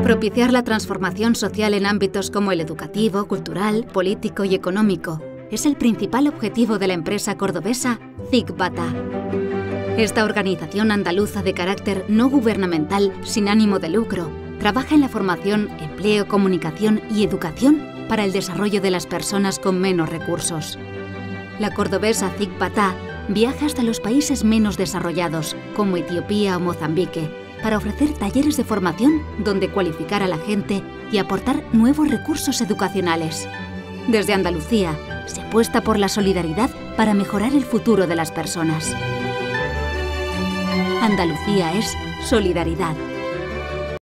Propiciar la transformación social en ámbitos como el educativo, cultural, político y económico es el principal objetivo de la empresa cordobesa CIC-Bata. Esta organización andaluza de carácter no gubernamental sin ánimo de lucro trabaja en la formación, empleo, comunicación y educación para el desarrollo de las personas con menos recursos. La cordobesa CIC-Bata viaja hasta los países menos desarrollados, como Etiopía o Mozambique, para ofrecer talleres de formación donde cualificar a la gente y aportar nuevos recursos educacionales. Desde Andalucía se apuesta por la solidaridad para mejorar el futuro de las personas. Andalucía es solidaridad.